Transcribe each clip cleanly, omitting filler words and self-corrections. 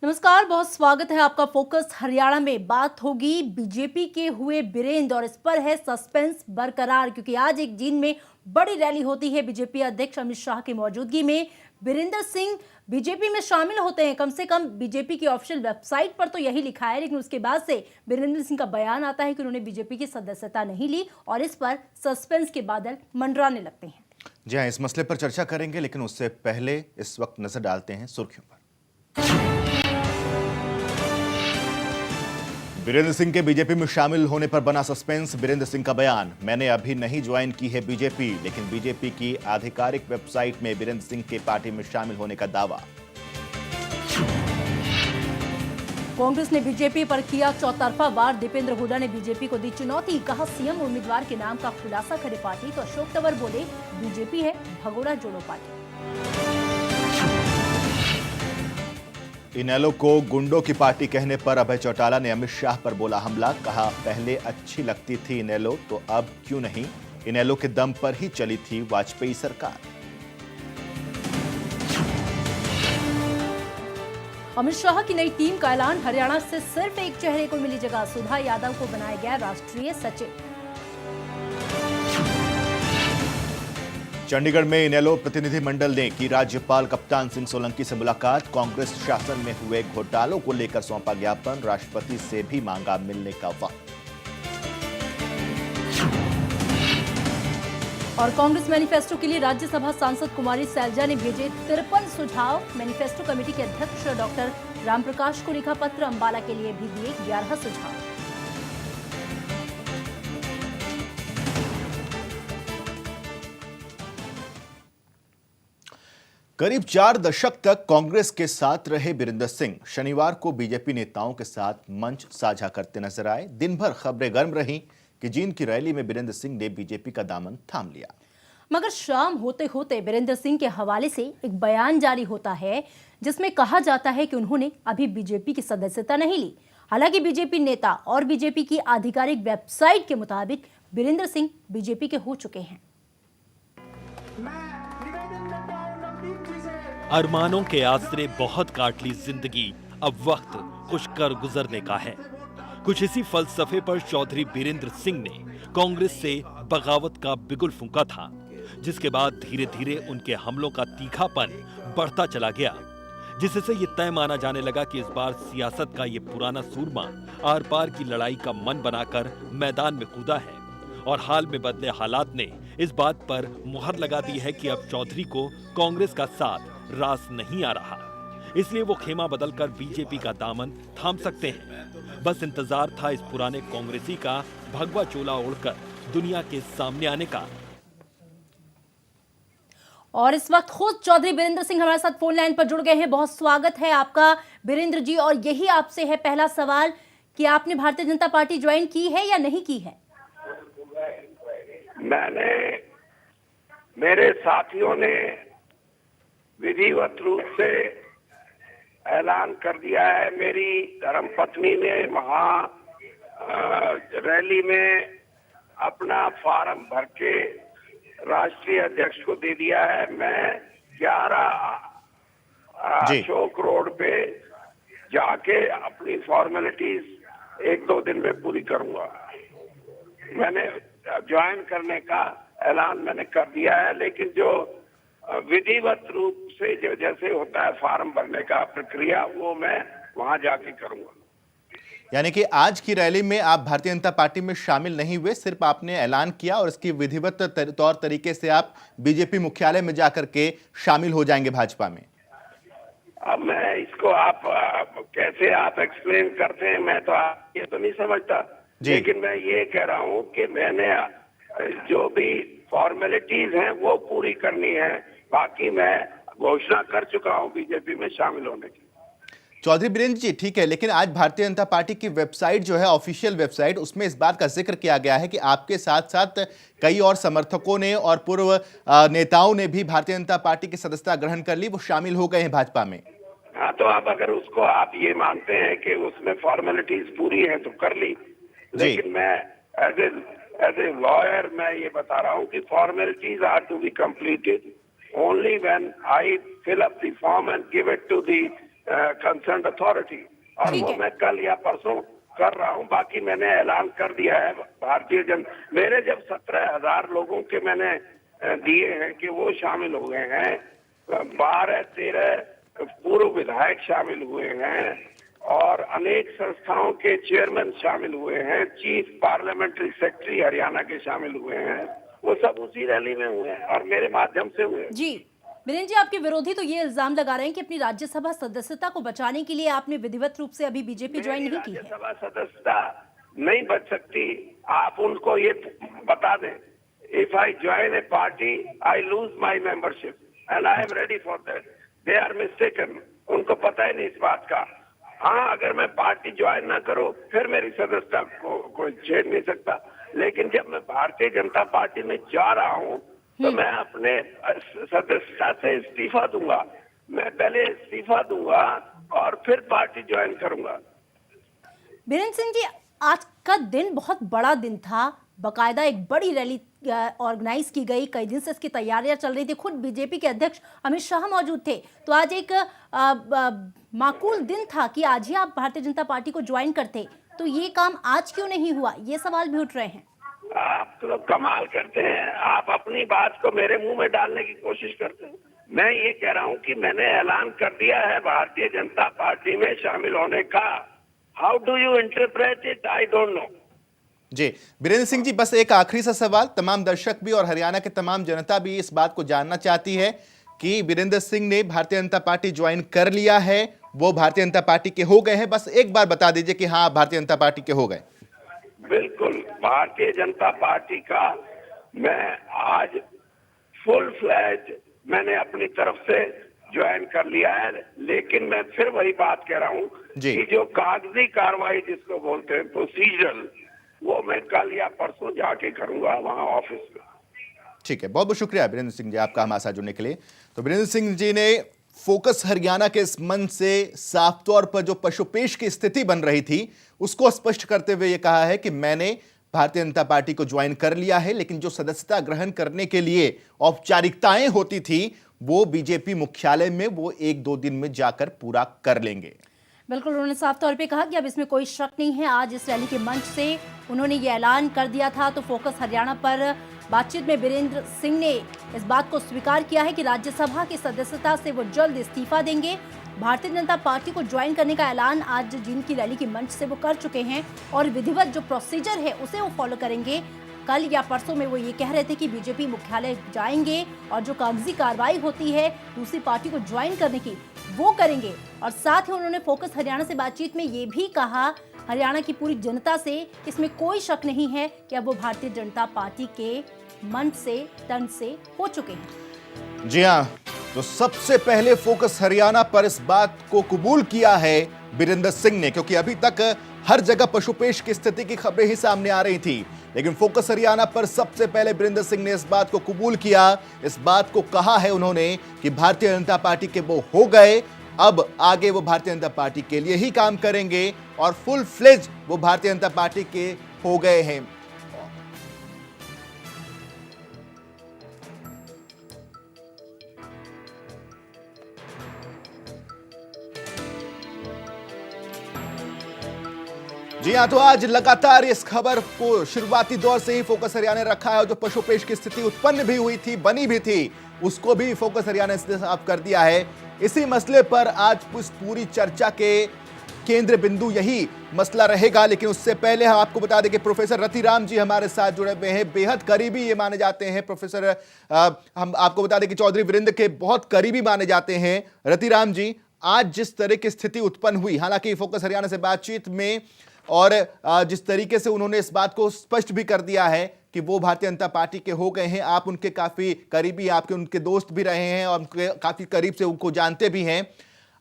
नमस्कार, बहुत स्वागत है आपका। फोकस हरियाणा में बात होगी बीजेपी के हुए वीरेंद्र और इस पर है सस्पेंस बरकरार, क्योंकि आज एक जींद में बड़ी रैली होती है। बीजेपी अध्यक्ष अमित शाह की मौजूदगी में वीरेंद्र सिंह बीजेपी में शामिल होते हैं। कम से कम बीजेपी की ऑफिशियल वेबसाइट पर तो यही लिखा है, लेकिन उसके बाद से वीरेंद्र सिंह का बयान आता है कि उन्होंने बीजेपी की सदस्यता नहीं ली और इस पर सस्पेंस के बादल मंडराने लगते हैं। जी हाँ, इस मसले पर चर्चा करेंगे, लेकिन उससे पहले इस वक्त नजर डालते हैं सुर्खियों पर। वीरेंद्र सिंह के बीजेपी में शामिल होने पर बना सस्पेंस। वीरेंद्र सिंह का बयान, मैंने अभी नहीं ज्वाइन की है बीजेपी, लेकिन बीजेपी की आधिकारिक वेबसाइट में वीरेंद्र सिंह के पार्टी में शामिल होने का दावा। कांग्रेस ने बीजेपी पर किया चौतरफा वार। दीपेंद्र हुड्डा ने बीजेपी को दी चुनौती, कहा सीएम उम्मीदवार के नाम का खुलासा करे पार्टी। तो अशोक तंवर बोले बीजेपी है भगोड़ा जोड़ो पार्टी। इनेलो को गुंडों की पार्टी कहने पर अभय चौटाला ने अमित शाह पर बोला हमला। कहा पहले अच्छी लगती थी इनेलो, तो अब क्यों नहीं? इनेलो के दम पर ही चली थी वाजपेयी सरकार। अमित शाह की नई टीम का ऐलान। हरियाणा से सिर्फ एक चेहरे को मिली जगह। सुधा यादव को बनाया गया राष्ट्रीय सचिव। चंडीगढ़ में इनेलो प्रतिनिधिमंडल ने की राज्यपाल कप्तान सिंह सोलंकी से मुलाकात। कांग्रेस शासन में हुए घोटालों को लेकर सौंपा ज्ञापन। राष्ट्रपति से भी मांगा मिलने का वक्त। और कांग्रेस मैनिफेस्टो के लिए राज्यसभा सांसद कुमारी सैलजा ने भेजे 53 सुझाव। मैनिफेस्टो कमेटी के अध्यक्ष डॉक्टर रामप्रकाश को लिखा पत्र। अंबाला के लिए भी दिए 11 सुझाव। करीब 4 दशक तक कांग्रेस के साथ रहे वीरेंद्र सिंह शनिवार को बीजेपी नेताओं के साथ मंच साझा करते नजर आए। दिन भर खबरें गर्म रहीं कि जींद की रैली में वीरेंद्र सिंह ने बीजेपी का दामन थाम लिया। मगर शाम होते होते वीरेंद्र सिंह के हवाले से एक बयान जारी होता है, जिसमें कहा जाता है कि उन्होंने अभी बीजेपी की सदस्यता नहीं ली। हालांकि बीजेपी नेता और बीजेपी की आधिकारिक वेबसाइट के मुताबिक वीरेंद्र सिंह बीजेपी के हो चुके हैं। अरमानों के आसरे बहुत काट ली जिंदगी, अब वक्त कुछ कर गुजरने का है। कुछ इसी फलसफे पर चौधरी वीरेंद्र सिंह ने कांग्रेस से बगावत का बिगुल फूंका था, जिसके बाद धीरे धीरे उनके हमलों का तीखापन बढ़ता चला गया, जिससे ये तय माना जाने लगा कि इस बार सियासत का ये पुराना सूरमा आर पार की लड़ाई का मन बनाकर मैदान में कूदा है। और हाल में बदले हालात ने इस बात पर मुहर लगा दी है कि अब चौधरी को कांग्रेस का साथ रास नहीं आ रहा, इसलिए वो खेमा बदलकर बीजेपी का दामन थाम सकते हैं। बस इंतजार था इस पुराने कांग्रेसी का भगवा चोला ओढ़कर दुनिया के सामने आने का। और इस वक्त खुद चौधरी वीरेंद्र सिंह हमारे साथ फोन लाइन पर जुड़ गए हैं। बहुत स्वागत है आपका वीरेंद्र जी, और यही आपसे है पहला सवाल कि आपने भारतीय जनता पार्टी ज्वाइन की है या नहीं की है? मेरे साथियों ने विधिवत रूप से ऐलान कर दिया है। मेरी धर्मपत्नी ने वहां रैली में अपना फार्म भर के राष्ट्रीय अध्यक्ष को दे दिया है। मैं 11 अशोक रोड पे जाके अपनी फॉर्मेलिटीज 1-2 दिन में पूरी करूंगा। मैंने ज्वाइन करने का ऐलान मैंने कर दिया है, लेकिन जो विधिवत रूप से जो जैसे होता है फार्म भरने का प्रक्रिया, वो मैं वहां जाके करूंगा। यानी कि आज की रैली में आप भारतीय जनता पार्टी में शामिल नहीं हुए, सिर्फ आपने ऐलान किया और इसकी विधिवत तौर तरीके से आप बीजेपी मुख्यालय में जाकर के शामिल हो जाएंगे भाजपा में। अब मैं इसको आप कैसे आप एक्सप्लेन करते हैं, मैं तो ये तो नहीं समझता, लेकिन मैं ये कह रहा हूँ कि मैंने जो भी फॉर्मेलिटीज हैं वो पूरी करनी है। बाकी मैं घोषणा कर चुका हूँ बीजेपी में शामिल होने की। चौधरी वीरेंद्र जी, ठीक है, लेकिन आज भारतीय जनता पार्टी की वेबसाइट जो है, ऑफिशियल वेबसाइट, उसमें इस बात का जिक्र किया गया है कि आपके साथ साथ कई और समर्थकों ने और पूर्व नेताओं ने भी भारतीय जनता पार्टी की सदस्यता ग्रहण कर ली, वो शामिल हो गए हैं भाजपा में। हाँ, तो आप अगर उसको आप ये मानते हैं कि उसमें फॉर्मेलिटीज पूरी है तो कर ली, लेकिन मैं एज ए लॉयर मैं ये बता रहा हूँ कि formalities are to be completed only when I fill up the form and give it to the concern authority, और ठीक वो है। मैं कल या परसों कर रहा हूँ। बाकी मैंने ऐलान कर दिया है भारतीय मेरे जब 17,000 लोगों के मैंने दिए हैं कि वो शामिल हो गए हैं, 12-13 पूर्व विधायक शामिल हुए हैं और अनेक संस्थाओं के चेयरमैन शामिल हुए हैं, चीफ पार्लियामेंट्री सेक्रेटरी हरियाणा के शामिल हुए हैं, वो सब उसी रैली में हुए हैं और मेरे माध्यम से हुए हैं। जी बीरेंद्र जी, आपके विरोधी तो ये इल्जाम लगा रहे हैं कि अपनी राज्यसभा सदस्यता को बचाने के लिए आपने विधिवत रूप से अभी बीजेपी ज्वाइन नहीं की है। राज्यसभा सदस्यता नहीं बच सकती, आप उनको ये बता दें, if I join a party I lose my membership and I am ready for that. They are mistaken, उनको पता ही नहीं इस बात का। हाँ, अगर मैं पार्टी ज्वाइन ना करूं फिर मेरी सदस्यता को कोई छेड़ नहीं सकता, लेकिन जब मैं भारतीय जनता पार्टी में जा रहा हूं तो मैं अपने सदस्यता से इस्तीफा दूंगा। मैं पहले इस्तीफा दूंगा और फिर पार्टी ज्वाइन करूंगा। बीरेंद्र सिंह जी, आज का दिन बहुत बड़ा दिन था, बकायदा एक बड़ी रैली ऑर्गेनाइज की गई, कई दिन से इसकी तैयारियां चल रही थी, खुद बीजेपी के अध्यक्ष अमित शाह मौजूद थे, तो आज एक माकूल दिन था कि आज ही आप भारतीय जनता पार्टी को ज्वाइन करते, तो ये काम आज क्यों नहीं हुआ, ये सवाल भी उठ रहे हैं। आप तो कमाल करते हैं, आप अपनी बात को मेरे मुंह में डालने की कोशिश करते हैं। मैं ये कह रहा हूं कि मैंने ऐलान कर दिया है भारतीय जनता पार्टी में शामिल होने का। How do you interpret it, I don't know. जी बीरेंद्र सिंह जी, बस एक आखिरी सा सवाल, तमाम दर्शक भी और हरियाणा के तमाम जनता भी इस बात को जानना चाहती है कि बीरेंद्र सिंह ने भारतीय जनता पार्टी ज्वाइन कर लिया है, वो भारतीय जनता पार्टी के हो गए हैं, बस एक बार बता दीजिए कि हाँ भारतीय जनता पार्टी के हो गए। बिल्कुल, भारतीय जनता पार्टी का मैं आज फुल फ्लैज मैंने अपनी तरफ से ज्वाइन कर लिया है, लेकिन मैं फिर वही बात कह रहा हूँ कि जो कागजी कार्रवाई जिसको बोलते हैं प्रोसीजरल, वो मैं कल या परसों जाके करूंगा वहां ऑफिस में। ठीक है, बहुत बहुत शुक्रिया बीरेंद्र सिंह जी आपका हमारे साथ जुड़ने के लिए। तो बीरेंद्र सिंह जी ने फोकस हरियाणा के इस मंच से साफ तौर पर जो पशुपेश की स्थिति बन रही थी उसको स्पष्ट करते हुए ये कहा है कि मैंने भारतीय जनता पार्टी को ज्वाइन कर लिया है, लेकिन जो सदस्यता ग्रहण करने के लिए औपचारिकताएं होती थी वो बीजेपी मुख्यालय में वो 1-2 दिन में जाकर पूरा कर लेंगे। बिल्कुल, उन्होंने साफ तौर पे कहा कि अब इसमें कोई शक नहीं है। आज इस रैली के मंच से उन्होंने ये ऐलान कर दिया था, तो फोकस हरियाणा पर बातचीत में बीरेंद्र सिंह ने इस बात को स्वीकार किया है कि राज्यसभा की सदस्यता से वो जल्द इस्तीफा देंगे। भारतीय जनता पार्टी को ज्वाइन करने का ऐलान आज जिनकी रैली के मंच से वो कर चुके हैं और विधिवत जो प्रोसीजर है उसे वो फॉलो करेंगे। कल या परसों में वो ये कह रहे थे कि बीजेपी मुख्यालय जाएंगे और जो कागजी कार्रवाई होती है दूसरी पार्टी को ज्वाइन करने की वो करेंगे। और साथ ही उन्होंने फोकस हरियाणा से बातचीत में ये भी कहा, हरियाणा की पूरी जनता से, इसमें कोई शक नहीं है कि अब वो भारतीय जनता पार्टी के मंच से तन से हो चुके हैं। जी हां, तो सबसे पहले फोकस हरियाणा पर इस बात को कबूल किया है बीरेंद्र सिंह ने, क्योंकि अभी तक हर जगह पशुपेश की स्थिति की खबरें ही सामने आ रही थी, लेकिन फोकस हरियाणा पर सबसे पहले बीरेंद्र सिंह ने इस बात को कबूल किया, इस बात को कहा है उन्होंने कि भारतीय जनता पार्टी के वो हो गए, अब आगे वो भारतीय जनता पार्टी के लिए ही काम करेंगे और फुल फ्लेज वो भारतीय जनता पार्टी के हो गए हैं। जी हाँ, तो आज लगातार इस खबर को शुरुआती दौर से ही फोकस हरियाणा ने रखा है और जो पशुपेश की स्थिति उत्पन्न भी हुई थी, बनी भी थी, उसको भी फोकस हरियाणा ने साफ कर दिया है। इसी मसले पर आज इस पूरी चर्चा के केंद्र बिंदु यही मसला रहेगा, लेकिन उससे पहले हम आपको बता दें कि प्रोफेसर रतिराम जी हमारे साथ जुड़े हुए हैं, बेहद करीबी ये माने जाते हैं प्रोफेसर, हम आपको बता दें कि चौधरी वीरेंद्र के बहुत करीबी माने जाते हैं। रतिराम जी, आज जिस तरह की स्थिति उत्पन्न हुई, हालांकि फोकस हरियाणा से बातचीत में और जिस तरीके से उन्होंने इस बात को स्पष्ट भी कर दिया है कि वो भारतीय जनता पार्टी के हो गए हैं, आप उनके काफी करीबी, आपके उनके दोस्त भी रहे हैं और उनके काफी करीब से उनको जानते भी हैं,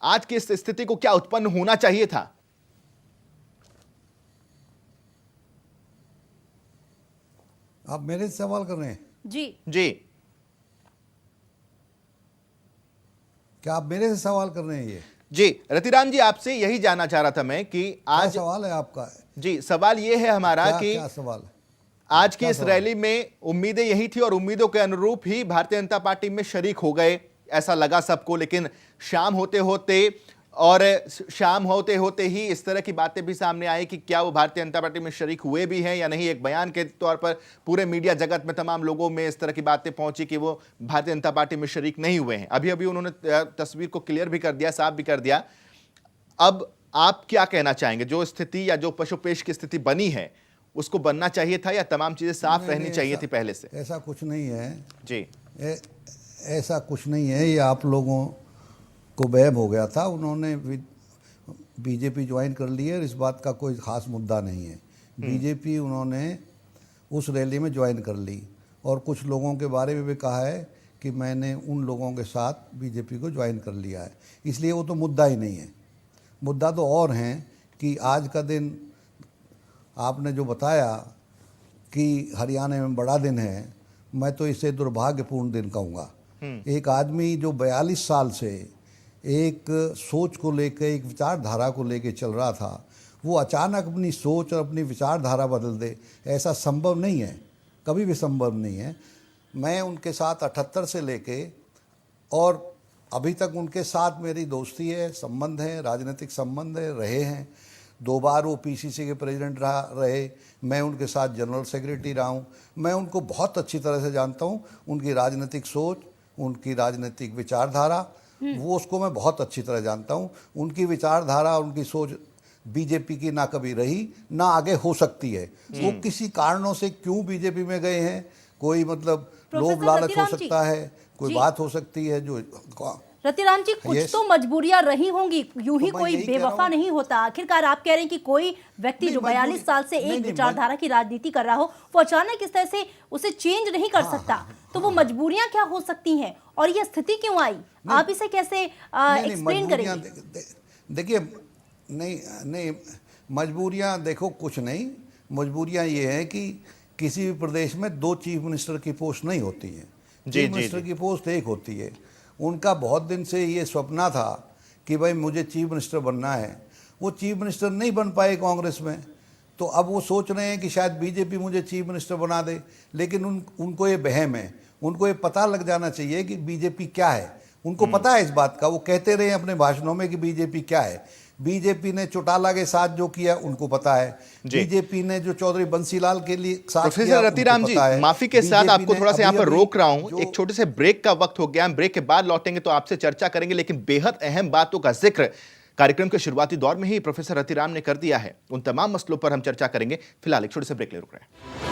आज की इस स्थिति को क्या उत्पन्न होना चाहिए था? आप मेरे से सवाल कर रहे हैं? जी क्या आप मेरे से सवाल कर रहे हैं? ये जी रतिराम जी, आपसे यही जानना चाह रहा था मैं कि आज क्या सवाल है आपका? जी, सवाल ये है हमारा कि क्या सवाल है? आज की इस रैली में उम्मीदें यही थी और उम्मीदों के अनुरूप ही भारतीय जनता पार्टी में शरीक हो गए, ऐसा लगा सबको, लेकिन शाम होते होते और शाम होते होते ही इस तरह की बातें भी सामने आई कि क्या वो भारतीय जनता पार्टी में शरीक हुए भी हैं या नहीं। एक बयान के तौर पर पूरे मीडिया जगत में तमाम लोगों में इस तरह की बातें पहुंची कि वो भारतीय जनता पार्टी में शरीक नहीं हुए हैं। अभी अभी उन्होंने तस्वीर को क्लियर भी कर दिया, साफ भी कर दिया। अब आप क्या कहना चाहेंगे, जो स्थिति या जो पशुपेश की स्थिति बनी है उसको बनना चाहिए था या तमाम चीजें साफ रहनी चाहिए थी पहले से? ऐसा कुछ नहीं है जी, ऐसा कुछ नहीं है। ये आप लोगों को वहम हो गया था। उन्होंने बीजेपी ज्वाइन कर ली है और इस बात का कोई खास मुद्दा नहीं है। बीजेपी उन्होंने उस रैली में ज्वाइन कर ली और कुछ लोगों के बारे में भी कहा है कि मैंने उन लोगों के साथ बीजेपी को ज्वाइन कर लिया है, इसलिए वो तो मुद्दा ही नहीं है। मुद्दा तो और हैं कि आज का दिन आपने जो बताया कि हरियाणा में बड़ा दिन है, मैं तो इसे दुर्भाग्यपूर्ण दिन कहूँगा। एक आदमी जो 42 साल से एक सोच को लेकर, एक विचारधारा को लेकर चल रहा था, वो अचानक अपनी सोच और अपनी विचारधारा बदल दे, ऐसा संभव नहीं है, कभी भी संभव नहीं है। मैं उनके साथ 78 से लेके और अभी तक उनके साथ मेरी दोस्ती है, संबंध है, राजनीतिक संबंध है, रहे हैं। 2 बार वो पीसीसी के प्रेसिडेंट रहे, मैं उनके साथ जनरल सेक्रेटरी रहा हूँ। मैं उनको बहुत अच्छी तरह से जानता हूँ, उनकी राजनीतिक सोच, उनकी राजनीतिक विचारधारा, वो उसको मैं बहुत अच्छी तरह जानता हूँ। उनकी विचारधारा, उनकी सोच बीजेपी की ना कभी रही ना आगे हो सकती है। वो किसी कारणों से क्यों बीजेपी में गए हैं, कोई मतलब लोभ लालच हो सकता है, कोई बात हो सकती है जो रतिराम जी, कुछ तो मजबूरियां रही होंगी, यूं ही तो मैं कोई यही कह रहा बेवफा हूं। नहीं होता। आखिरकार आप कह रहे हैं कि कोई व्यक्ति जो 42 साल से एक विचारधारा की राजनीति कर रहा हो, वो अचानक इस तरह से उसे चेंज नहीं कर सकता। तो वो मजबूरियां क्या हो सकती हैं और ये स्थिति क्यों आई, आप इसे कैसे एक्सप्लेन करेंगे? देखिए, नहीं मजबूरियां देखो कुछ नहीं। मजबूरियां ये है कि किसी भी प्रदेश में 2 चीफ मिनिस्टर की पोस्ट नहीं होती है। चीफ मिनिस्टर की पोस्ट एक होती है। उनका बहुत दिन से ये सपना था कि भाई मुझे चीफ मिनिस्टर बनना है। वो चीफ मिनिस्टर नहीं बन पाए कांग्रेस में, तो अब वो सोच रहे हैं कि शायद बीजेपी मुझे चीफ मिनिस्टर बना दे। लेकिन उनको ये वहम है, उनको ये पता लग जाना चाहिए कि बीजेपी क्या है। उनको पता है इस बात का, वो कहते रहे अपने भाषणों में कि बीजेपी क्या है। बीजेपी ने चौटाला के साथ जो किया उनको पता है, बीजेपी ने जो चौधरी बंसीलाल के लिए साथ किया प्रोफेसर रतिराम जी, माफी के साथ आपको थोड़ा सा यहाँ पर रोक रहा हूं। एक छोटे से ब्रेक का वक्त हो गया, हम ब्रेक के बाद लौटेंगे तो आपसे चर्चा करेंगे, लेकिन बेहद अहम बातों का जिक्र कार्यक्रम के शुरुआती दौर में ही प्रोफेसर रतिराम ने कर दिया है। उन तमाम मसलों पर हम चर्चा करेंगे। फिलहाल एक छोटे से ब्रेक ले रुक रहे हैं।